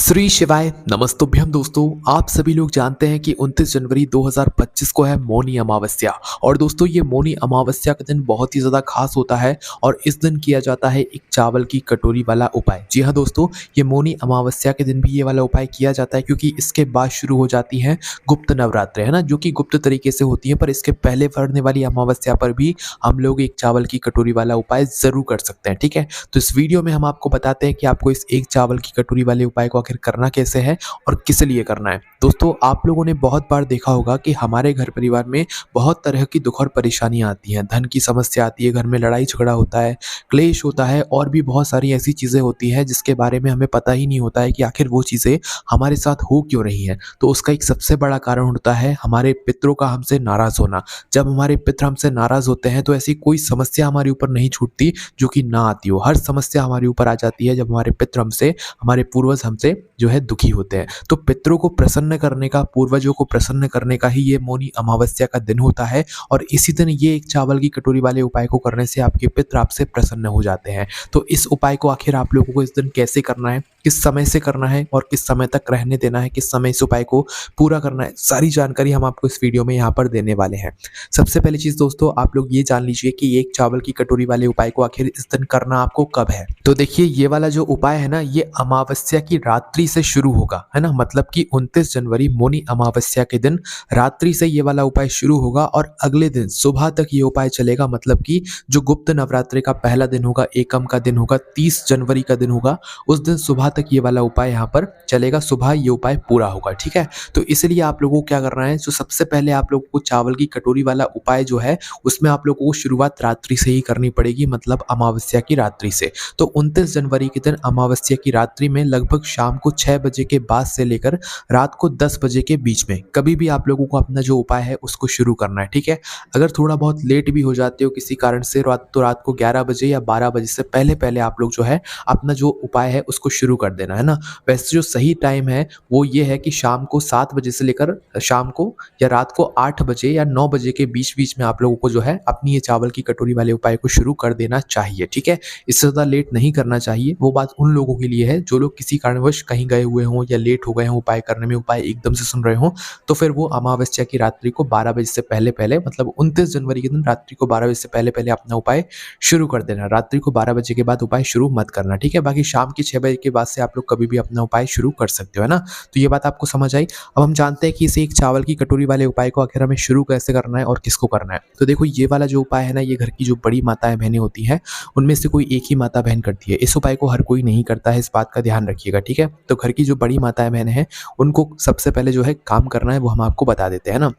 श्री शिवाय नमस्तुभ्यम दोस्तों। आप सभी लोग जानते हैं कि 29 जनवरी 2025 को है मौनी अमावस्या। और दोस्तों ये मौनी अमावस्या का दिन बहुत ही ज़्यादा खास होता है और इस दिन किया जाता है एक चावल की कटोरी वाला उपाय। जी हाँ दोस्तों, ये मौनी अमावस्या के दिन भी ये वाला उपाय किया जाता है क्योंकि इसके बाद शुरू हो जाती है गुप्त नवरात्रे, है ना, जो कि गुप्त तरीके से होती है। पर इसके पहले पड़ने वाली अमावस्या पर भी हम लोग एक चावल की कटोरी वाला उपाय ज़रूर कर सकते हैं। ठीक है, तो इस वीडियो में हम आपको बताते हैं कि आपको इस एक चावल की कटोरी वाले उपाय को आखिर करना कैसे है और किस लिए करना है। दोस्तों आप लोगों ने बहुत बार देखा होगा कि हमारे घर परिवार में बहुत तरह की दुख और परेशानियां आती हैं। धन की समस्या आती है, घर में लड़ाई झगड़ा होता है, क्लेश होता है और भी बहुत सारी ऐसी चीज़ें होती हैं जिसके बारे में हमें पता ही नहीं होता है कि आखिर वो चीज़ें हमारे साथ हो क्यों रही हैं। तो उसका एक सबसे बड़ा कारण होता है हमारे पितरों का हमसे नाराज़ होना। जब हमारे पितर हमसे नाराज़ होते हैं तो ऐसी कोई समस्या हमारे ऊपर नहीं छूटती जो कि ना आती हो। हर समस्या हमारे ऊपर आ जाती है जब हमारे पितर हमसे, हमारे पूर्वज हमसे जो है दुखी होते हैं। तो पितरों को प्रसन्न करने का, पूर्वजों को प्रसन्न करने का ही ये मौनी अमावस्या का दिन होता है। और इसी दिन ये एक चावल की कटोरी वाले उपाय को करने से आपके पितर आपसे प्रसन्न हो जाते हैं। तो इस उपाय को आखिर आप लोगों को इस दिन कैसे करना है, किस समय से करना है और किस समय तक रहने देना है, किस समय इस उपाय को पूरा करना है, सारी जानकारी हम आपको इस वीडियो में यहाँ पर देने वाले हैं। सबसे पहली चीज़ दोस्तों, आप लोग ये जान लीजिए कि एक चावल की कटोरी वाले उपाय को आखिर इस दिन करना आपको कब है। तो देखिए ये वाला जो उपाय है ना, ये अमावस्या की रात्रि से शुरू होगा, है ना। मतलब कि 29 जनवरी मौनी अमावस्या के दिन रात्रि से ये वाला उपाय शुरू होगा और अगले दिन सुबह तक ये उपाय चलेगा। मतलब कि जो गुप्त नवरात्रि का पहला दिन होगा, एकम का दिन होगा, 30 जनवरी का दिन होगा, उस दिन सुबह तक ये वाला उपाय यहाँ पर चलेगा। सुबह ये उपाय पूरा होगा। ठीक है, तो इसलिए आप लोगों को क्या करना है, जो सबसे पहले आप लोगों को चावल की कटोरी वाला उपाय जो है उसमें आप लोगों को शुरुआत रात्रि से ही करनी पड़ेगी, मतलब अमावस्या की रात्रि से। तो 29 जनवरी के दिन अमावस्या की रात्रि में लगभग शाम को 6 बजे के बाद से लेकर रात को 10 बजे के बीच में कभी भी आप लोगों को अपना जो उपाय है उसको शुरू करना है। ठीक है, अगर थोड़ा बहुत लेट भी हो जाते हो किसी कारण से तो रात को 11 बजे या 12 बजे से पहले पहले आप लोग जो है अपना जो उपाय है उसको शुरू कर देना, है ना। वैसे जो सही टाइम है वो ये है कि शाम को 7 बजे से लेकर शाम को या रात को 8 बजे या 9 बजे के बीच बीच में आप लोगों को जो है अपनी ये चावल की कटोरी वाले उपाय को शुरू कर देना चाहिए। ठीक है, इससे ज़्यादा लेट नहीं करना चाहिए। वो बात उन लोगों के लिए है जो लोग किसी कारणवश कहीं गए हुए हों या लेट हो गए हों उपाय करने में, उपाय एकदम से सुन रहे हों, तो फिर वो अमावस्या की रात्रि को 12 बजे से पहले पहले, मतलब 29 जनवरी के दिन रात्रि को 12 बजे से पहले पहले अपना उपाय शुरू कर देना। रात्रि को 12 बजे के बाद उपाय शुरू मत करना। ठीक है, बाकी शाम के 6 बजे के बाद से आप लोग कभी भी अपना उपाय शुरू कर सकते हो, है ना। तो ये बात आपको समझ आई। अब हम जानते हैं कि इसे एक चावल की कटोरी वाले उपाय को आखिर हमें शुरू कैसे करना है और किसको करना है। तो देखो ये वाला जो उपाय है ना, ये घर की जो बड़ी माताएं बहनें होती हैं उनमें से कोई एक ही माता बहन करती है। इस उपाय को हर कोई नहीं करता है, इस बात का ध्यान रखिएगा। ठीक है, तो घर की जो बड़ी माताएं बहनें हैं उनको सबसे पहले जो है काम करना है वो हम आपको बता देते हैं ना।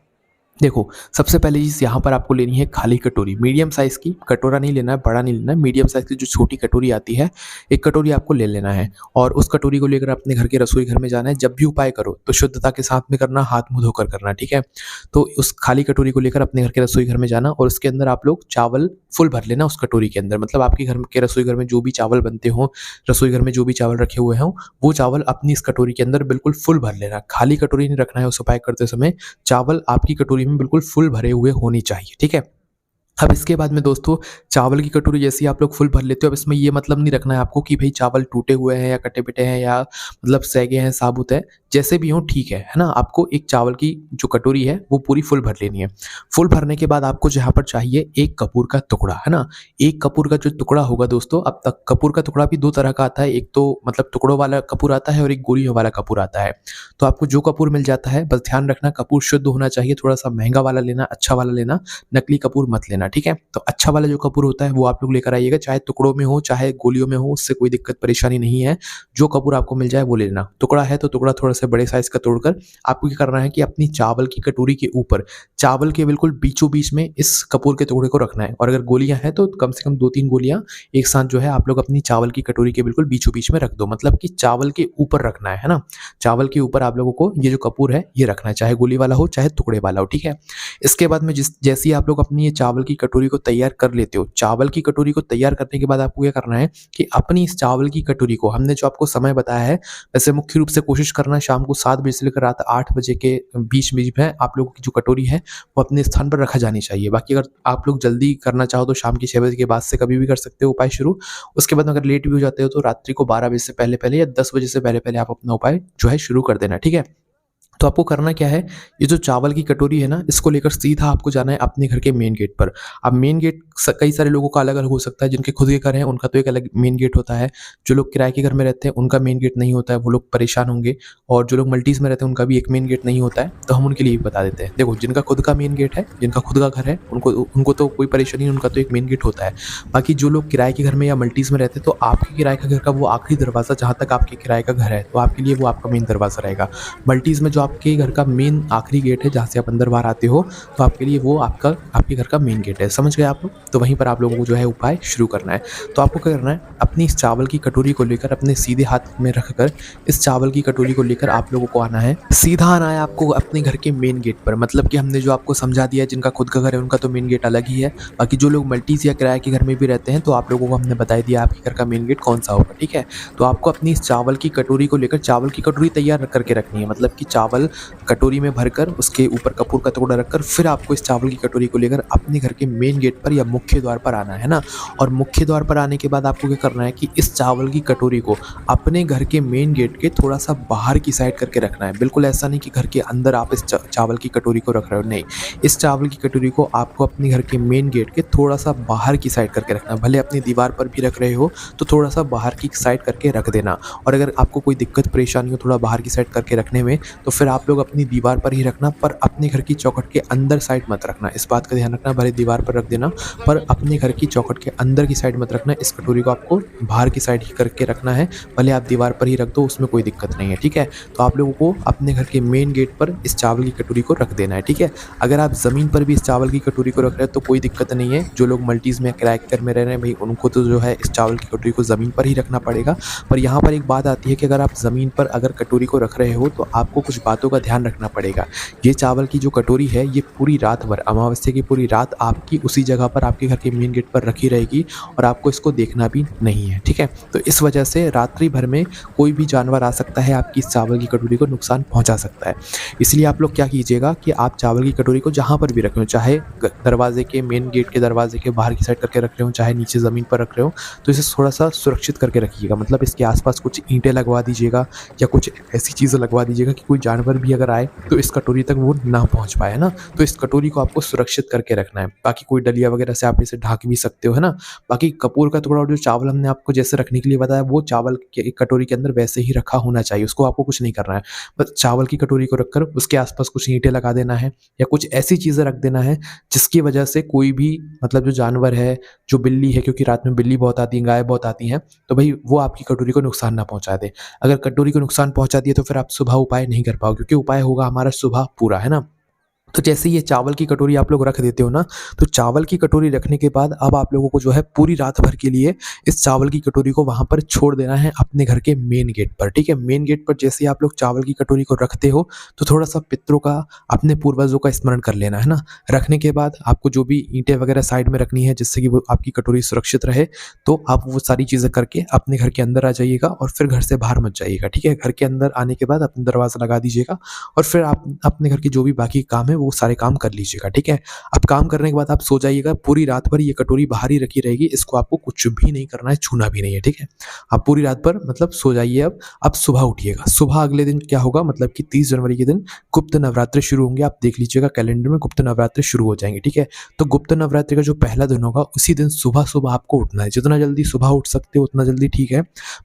देखो सबसे पहले चीज़ यहाँ पर आपको लेनी है खाली कटोरी, मीडियम साइज़ की। कटोरा नहीं लेना है, बड़ा नहीं लेना है, मीडियम साइज़ की जो छोटी कटोरी आती है, एक कटोरी आपको ले लेना है। और उस कटोरी को लेकर अपने घर के रसोई घर में जाना है। जब भी उपाय करो तो शुद्धता के साथ में करना, हाथ मुँह धोकर करना। ठीक है, तो उस खाली कटोरी को लेकर अपने घर के रसोई घर में जाना और उसके अंदर आप लोग चावल फुल भर लेना उस कटोरी के अंदर। मतलब आपके घर के रसोई घर में जो भी चावल बनते हों, रसोई घर में जो भी चावल रखे हुए हों, वो चावल अपनी इस कटोरी के अंदर बिल्कुल फुल भर लेना। खाली कटोरी नहीं रखना है उस उपाय करते समय, चावल आपकी कटोरी में बिल्कुल फुल भरे हुए होनी चाहिए। ठीक है, अब इसके बाद में दोस्तों चावल की कटोरी जैसे ही आप लोग फुल भर लेते हो, अब इसमें ये मतलब नहीं रखना है आपको कि भाई चावल टूटे हुए हैं या कटे-पिटे हैं या मतलब सेगे हैं, साबुत है, जैसे भी हो ठीक है ना। आपको एक चावल की जो कटोरी है वो पूरी फुल भर लेनी है। फुल भरने के बाद आपको जहाँ पर चाहिए एक कपूर का टुकड़ा, है ना। एक कपूर का जो टुकड़ा होगा दोस्तों, अब तक कपूर का टुकड़ा भी 2 तरह का आता है। एक तो मतलब टुकड़ों वाला कपूर आता है और एक गोलियों वाला कपूर आता है। तो आपको जो कपूर मिल जाता है बस ध्यान रखना कपूर शुद्ध होना चाहिए, थोड़ा-सा महँगा वाला लेना, अच्छा वाला लेना, नकली कपूर मत लेना। ठीक है, तो अच्छा वाला जो कपूर होता है वो आप लोग लेकर आइएगा, चाहे टुकड़ों में हो चाहे गोलियों में हो, उससे कोई दिक्कत परेशानी नहीं है। जो कपूर आपको मिल जाए वो ले लेना। टुकड़ा है तो टुकड़ा थोड़ा सा बड़े साइज का तोड़कर आपको क्या करना है कि अपनी चावल की कटोरी के ऊपर, चावल के बिल्कुल बीचों बीच में इस कपूर के टुकड़े को रखना है। और अगर गोलियां हैं तो कम से कम 2-3 गोलियां एक साथ जो है आप लोग अपनी चावल की कटोरी के बिल्कुल बीचों बीच में रख दो। मतलब कि चावल के ऊपर रखना है ना। चावल के ऊपर आप लोगों को ये जो कपूर है ये रखना है, चाहे गोली वाला हो चाहे टुकड़े वाला हो। ठीक है, इसके बाद में जैसे ही आप लोग अपनी ये चावल की कटोरी को तैयार कर लेते हो, चावल की कटोरी को तैयार करने के बाद आपको क्या करना है कि अपनी इस चावल की कटोरी को, हमने जो आपको समय बताया है, वैसे मुख्य रूप से कोशिश करना शाम को 7 बजे से लेकर रात 8 बजे के बीच-बीच में आप लोगों की जो कटोरी है, वो अपने स्थान पर रखा जानी चाहिए। बाकी अगर आप लोग जल्दी करना चाहो तो शाम के 6 बजे के बाद से कभी भी कर सकते हो उपाय शुरू। उसके बाद अगर लेट भी हो जाते हो तो रात्रि को 12 बजे से पहले-पहले या 10 बजे से पहले-पहले आप अपना उपाय जो है शुरू कर देना, ठीक है? तो आपको करना क्या है, ये जो चावल की कटोरी है ना, इसको लेकर सीधा आपको जाना है अपने घर के मेन गेट पर। अब मेन गेट कई सारे लोगों का अलग-अलग हो सकता है, जिनके खुद के घर हैं उनका तो एक अलग मेन गेट होता है। जो लोग किराए के घर में रहते हैं उनका मेन गेट नहीं होता है, वो लोग परेशान होंगे। और जो लोग मल्टीज़ में रहते हैं उनका भी एक मेन गेट नहीं होता है, तो हम उनके लिए भी बता देते हैं। देखो, जिनका खुद का मेन गेट है, जिनका खुद का घर है, उनको उनको तो कोई परेशानी नहीं, उनका तो एक मेन गेट होता है। बाकी जो लोग किराए के घर में या मल्टीज़ में रहते हैं, तो आपके किराए का घर का वो आखिरी दरवाज़ा जहाँ तक आपके किराए का घर है, तो आपके लिए वो आपका मेन दरवाज़ा रहेगा। मल्टीज़ में जो आपके घर का मेन आखिरी गेट है, जहाँ से आप अंदर बाहर आते हो, तो आपके लिए वो आपके घर का मेन गेट है। समझ गए आप लोग? तो वहीं पर आप लोगों को जो है उपाय शुरू करना है। तो आपको क्या करना है, अपनी इस चावल की कटोरी को लेकर अपने सीधे हाथ में रखकर इस चावल की कटोरी को लेकर आप लोगों को आना है, सीधा आना है आपको अपने घर के मेन गेट पर। मतलब कि हमने जो आपको समझा दिया है, जिनका खुद का घर है उनका तो मेन गेट अलग ही है। बाकी जो लोग मल्टीज़ या किराए के घर में भी रहते हैं, तो आप लोगों को हमने बता दिया आपके घर का मेन गेट कौन-सा होगा, ठीक है? तो आपको अपनी इस चावल की कटोरी को लेकर, चावल की कटोरी तैयार करके रखनी है। मतलब कि चावल कटोरी में भरकर उसके ऊपर कपूर का टुकड़ा रखकर फिर आपको इस चावल की कटोरी को लेकर अपने घर के मेन गेट पर या मुख्य द्वार पर आना है ना। और मुख्य द्वार पर आने के बाद आपको क्या करना है कि इस चावल की कटोरी को अपने घर के मेन गेट के थोड़ा सा बाहर की साइड करके रखना है। बिल्कुल ऐसा नहीं कि घर के अंदर आप इस चावल की कटोरी को रख रहे हो, नहीं। इस चावल की कटोरी को आपको अपने घर के मेन गेट के थोड़ा सा बाहर की साइड करके रखना है। भले अपनी दीवार पर भी रख रहे हो तो थोड़ा सा बाहर की साइड करके रख देना। और अगर आपको कोई दिक्कत परेशानी हो थोड़ा बाहर की साइड करके रखने में, तो फिर आप लोग अपनी दीवार पर ही रखना, पर अपने घर की चौखट के अंदर साइड मत रखना। इस बात का ध्यान रखना, भले दीवार पर रख देना पर अपने घर की चौखट के अंदर की साइड मत रखना। इस कटोरी को आपको बाहर की साइड ही करके रखना है। भले आप दीवार पर ही रख दो, उसमें कोई दिक्कत नहीं है, ठीक है? तो आप लोगों को अपने घर के मेन गेट पर इस चावल की कटोरी को रख देना है, ठीक है? अगर आप ज़मीन पर भी इस चावल की कटोरी को रख रहे हैं तो कोई दिक्कत नहीं है। जो लोग मल्टीज़ में किराए के घर में रह रहे हैं भाई, उनको तो जो है इस चावल की कटोरी को ज़मीन पर ही रखना पड़ेगा। पर यहाँ पर एक बात आती है कि अगर आप ज़मीन पर अगर कटोरी को रख रहे हो तो आपको कुछ बातों का ध्यान रखना पड़ेगा। ये चावल की जो कटोरी है, ये पूरी रात भर, अमावस्या की पूरी रात आपकी उसी जगह पर आपके घर के मेन गेट पर रखी रहेगी और आपको इसको देखना भी नहीं है, ठीक है? तो इस वजह से रात्रि भर में कोई भी जानवर आ सकता है, आपकी इस चावल की कटोरी को नुकसान पहुंचा सकता है। इसलिए आप लोग क्या कीजिएगा कि आप चावल की कटोरी को जहाँ पर भी रखें, चाहे दरवाजे के मेन गेट के दरवाजे के बाहर की साइड करके रख रहे हो, चाहे नीचे ज़मीन पर रख रहे हो, तो इसे थोड़ा सा सुरक्षित करके रखिएगा। मतलब इसके आसपास कुछ ईंटें लगवा दीजिएगा या कुछ ऐसी चीज़ें लगवा दीजिएगा कि कोई जानवर भी अगर आए तो इस कटोरी तक वो ना पहुँच पाए, है ना? तो इस कटोरी को आपको सुरक्षित करके रखना है। बाकी कोई डलिया वगैरह से आप इसे ढक भी सकते हो, है ना? बाकी कपूर का टुकड़ा और जो चावल हमने आपको जैसे रखने के लिए बताया, वो चावल के कटोरी के अंदर वैसे ही रखा होना चाहिए, उसको आपको कुछ नहीं करना है। बस चावल की कटोरी को रखकर उसके आसपास कुछ ईंटें लगा देना है या कुछ ऐसी चीज़ें रख देना है जिसकी वजह से कोई भी, मतलब जो जानवर है, जो बिल्ली है, क्योंकि रात में बिल्ली बहुत आती है, गाय बहुत आती हैं, तो भई वो आपकी कटोरी को नुकसान ना पहुँचा दे। अगर कटोरी को नुकसान पहुँचा दिए तो फिर आप सुबह उपाय नहीं कर पाओगे, क्योंकि उपाय होगा हमारा सुबह पूरा, है ना? तो जैसे ही ये चावल की कटोरी आप लोग रख देते हो ना, तो चावल की कटोरी रखने के बाद अब आप लोगों को जो है पूरी रात भर के लिए इस चावल की कटोरी को वहाँ पर छोड़ देना है अपने घर के मेन गेट पर, ठीक है? मेन गेट पर जैसे ही आप लोग चावल की कटोरी को रखते हो, तो थोड़ा-सा पितरों का, अपने पूर्वजों का स्मरण कर लेना, है ना? रखने के बाद आपको जो भी ईंटें वगैरह साइड में रखनी है जिससे कि वो आपकी कटोरी सुरक्षित रहे, तो आप वो सारी चीज़ें करके अपने घर के अंदर आ जाइएगा और फिर घर से बाहर मत जाइएगा, ठीक है? घर के अंदर आने के बाद अपना दरवाज़ा लगा दीजिएगा और फिर आप अपने घर के जो भी बाकी काम है वो सारे काम कर लीजिएगा, ठीक है? अब काम करने के बाद आप सो जाइएगा, पूरी रात भर ये कटोरी बाहर ही रखी रहेगी, इसको आपको कुछ भी नहीं करना है, छूना भी नहीं है, ठीक है? आप पूरी रात भर मतलब सो जाइए अब सुबह उठिएगा। सुबह अगले दिन क्या होगा, मतलब कि 30 जनवरी के दिन गुप्त नवरात्रि शुरू होंगे, आप देख लीजिएगा कैलेंडर में गुप्त नवरात्रि शुरू हो जाएँगे, ठीक है? तो गुप्त नवरात्रि का जो पहला दिन होगा उसी दिन सुबह-सुबह आपको उठना है, जितना जल्दी सुबह उठ सकते हो उतना जल्दी ठीक है।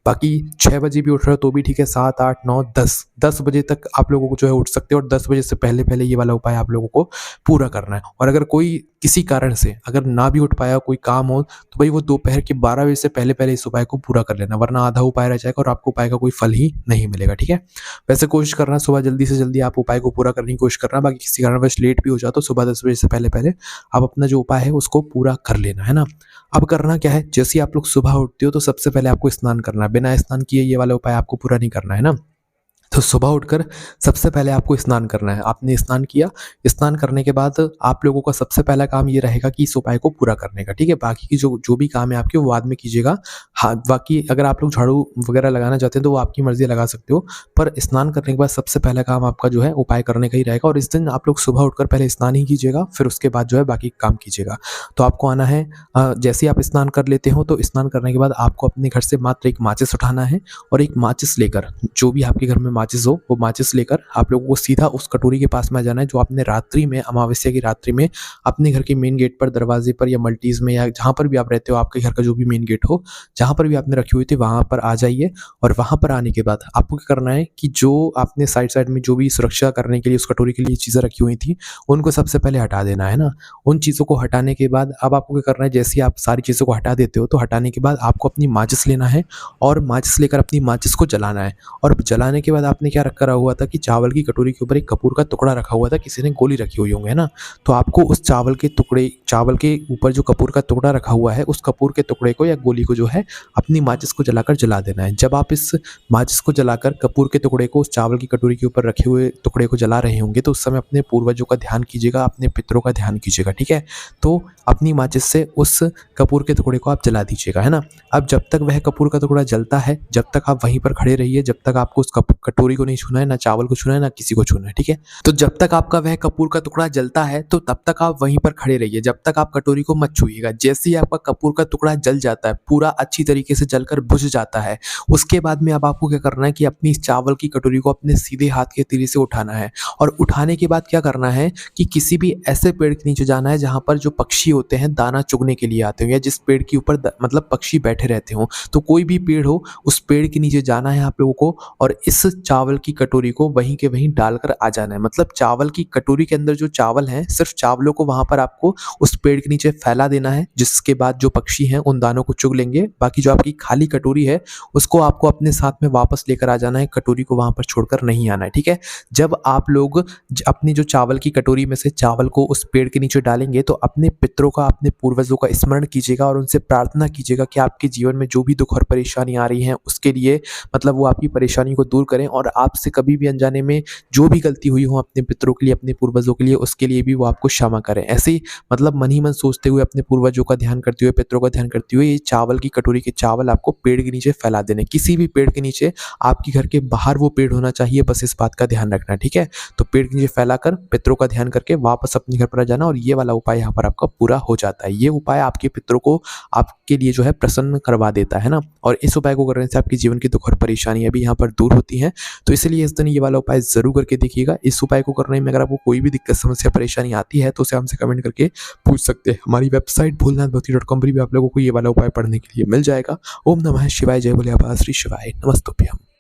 बाकी 6 बजे भी उठ रहे हो तो भी ठीक है, 7, 8, 9, 10 बजे तक आप लोगों को जो है उठ सकते हो और 10 बजे से पहले-पहले ये वाला उपाय आप लोगों को पूरा करना है। और अगर कोई किसी कारण से अगर ना भी उठ पाया, कोई काम हो, तो भाई वो दोपहर के 12 बजे से पहले-पहले इस उपाय को पूरा कर लेना, वरना आधा उपाय रह जाएगा और आपको उपाय का कोई फल ही नहीं मिलेगा, ठीक है? वैसे कोशिश करना सुबह जल्दी से जल्दी आप उपाय को पूरा करने की कोशिश करना, बाकी किसी कारणवश लेट भी हो जाओ तो सुबह 10 बजे से पहले-पहले आप अपना जो उपाय है उसको पूरा कर लेना, है ना? अब करना क्या है, जैसे ही आप लोग सुबह उठते हो तो सबसे पहले आपको स्नान करना है, बिना स्नान किए ये वाला उपाय आपको पूरा नहीं करना है ना? तो सुबह उठकर सबसे पहले आपको स्नान करना है। आपने स्नान किया, स्नान करने के बाद आप लोगों का सबसे पहला काम ये रहेगा कि इस उपाय को पूरा करने का, ठीक है? बाकी की जो जो भी काम है आपके वो बाद में कीजिएगा। हाँ, बाकी अगर आप लोग झाड़ू वगैरह लगाना चाहते हैं तो वो आपकी मर्ज़ी लगा सकते हो। पर स्नान करने के बाद सबसे पहला काम आपका जो है उपाय करने का ही रहेगा और इस दिन आप लोग सुबह उठकर पहले स्नान ही कीजिएगा, फिर उसके बाद जो है बाकी काम कीजिएगा। तो आपको आना है जैसे ही आप स्नान कर लेते हो तो स्नान करने के बाद आपको अपने घर से मात्र एक माचिस उठाना है और एक माचिस लेकर, जो भी आपके घर में माचिस हो वो माचिस लेकर आप लोगों को सीधा उस कटोरी के पास में आ जाना है जो आपने रात्रि में, अमावस्या की रात्रि में अपने घर के मेन गेट पर, दरवाजे पर या मल्टीज में या जहाँ पर भी आप रहते हो, आपके घर का जो भी मेन गेट हो, जहाँ पर भी आपने रखी हुई थी वहाँ पर आ जाइए। और वहाँ पर आने के बाद आपको क्या करना है कि जो आपने साइड साइड में जो भी सुरक्षा करने के लिए उस कटोरी के लिए चीज़ें रखी हुई थी उनको सबसे पहले हटा देना है ना। उन चीज़ों को हटाने के बाद अब आपको क्या करना है, जैसे ही आप सारी चीज़ों को हटा देते हो तो हटाने के बाद आपको अपनी माचिस लेना है और माचिस लेकर अपनी माचिस को जलाना है। और जलाने के बाद आपने क्या रखा हुआ था कि चावल की कटोरी के ऊपर एक कपूर का टुकड़ा रखा हुआ था, किसी ने गोली रखी हुई होंगे, है ना? तो आपको उस चावल के ऊपर जो कपूर का टुकड़ा रखा हुआ है, उस कपूर के टुकड़े को या गोली को जो है अपनी माचिस को जलाकर जला देना है। जब आप इस माचिस को जलाकर कपूर के टुकड़े को उस चावल की कटोरी के ऊपर रखे हुए टुकड़े को जला रहे होंगे तो उस समय अपने पूर्वजों का ध्यान कीजिएगा, अपने पितरों का ध्यान कीजिएगा, ठीक है? तो अपनी माचिस से उस कपूर के टुकड़े को आप जला दीजिएगा, है ना? अब जब तक वह कपूर का टुकड़ा जलता है, जब तक आप वहीं पर खड़े रहिए, जब तक आपको उस कटोरी को नहीं छूना है, ना चावल को छूना है, ना किसी को छूना है, ठीक है? तो जब तक आपका वह कपूर का टुकड़ा जलता है तो तब तक आप वहीं पर खड़े रहिए, जब तक आप कटोरी को मत छूइएगा। जैसे ही आपका कपूर का टुकड़ा जल जाता है, पूरा अच्छी तरीके से जलकर बुझ जाता है, उसके बाद में अब आपको क्या करना है कि अपनी इस चावल की कटोरी को अपने सीधे हाथ के तीली से उठाना है और उठाने के बाद क्या करना है कि किसी भी ऐसे पेड़ के नीचे जाना है जहाँ पर जो पक्षी होते हैं दाना चुगने के लिए आते हो या जिस पेड़ के ऊपर मतलब पक्षी बैठे रहते हो, तो कोई भी पेड़ हो उस पेड़ के नीचे जाना है आप लोगों को और इस चावल की कटोरी को वहीं के वहीं डालकर आ जाना है। मतलब चावल की कटोरी के अंदर जो चावल हैं, सिर्फ चावलों को वहां पर आपको उस पेड़ के नीचे फैला देना है, जिसके बाद जो पक्षी हैं उन दानों को चुग लेंगे। बाकी जो आपकी खाली कटोरी है उसको आपको अपने साथ में वापस लेकर आ जाना है, कटोरी को वहां पर छोड़कर नहीं आना है, ठीक है? जब आप लोग अपनी जो चावल की कटोरी में से चावल को उस पेड़ के नीचे डालेंगे तो अपने पितरों का, अपने पूर्वजों का स्मरण कीजिएगा और उनसे प्रार्थना कीजिएगा कि आपके जीवन में जो भी दुख और परेशानी आ रही है उसके लिए, मतलब वो आपकी परेशानी को दूर करें और आपसे कभी भी अनजाने में जो भी गलती हुई हो अपने पितरों के लिए, अपने पूर्वजों के लिए, उसके लिए भी वो आपको क्षमा करें। ऐसे ही मतलब मन ही मन सोचते हुए, अपने पूर्वजों का ध्यान करते हुए, पितरों का ध्यान करते हुए ये चावल की कटोरी के चावल आपको पेड़ के नीचे फैला देने। किसी भी पेड़ के नीचे, आपके घर के बाहर वो पेड़ होना चाहिए, बस इस बात का ध्यान रखना, ठीक है? तो पेड़ के नीचे फैलाकर पितरों का ध्यान करके वापस अपने घर पर आ जाना और ये वाला उपाय यहाँ पर आपका पूरा हो जाता है। ये उपाय आपके पितरों को आपके लिए जो है प्रसन्न करवा देता है ना, और इस उपाय को करने से आपके जीवन की दुख और परेशानियां भी यहाँ पर दूर होती हैं। तो इसलिए इस दिन ये वाला उपाय जरूर करके देखिएगा। इस उपाय को करने में अगर आपको कोई भी दिक्कत, समस्या, परेशानी आती है तो उसे हमसे कमेंट करके पूछ सकते हैं। हमारी वेबसाइट भोलेनाथभक्ति.com पर भी आप लोगों को ये वाला उपाय पढ़ने के लिए मिल जाएगा। ओम नमः शिवाय, जय भोले, श्री शिवाय, नमस्तुभ्यम।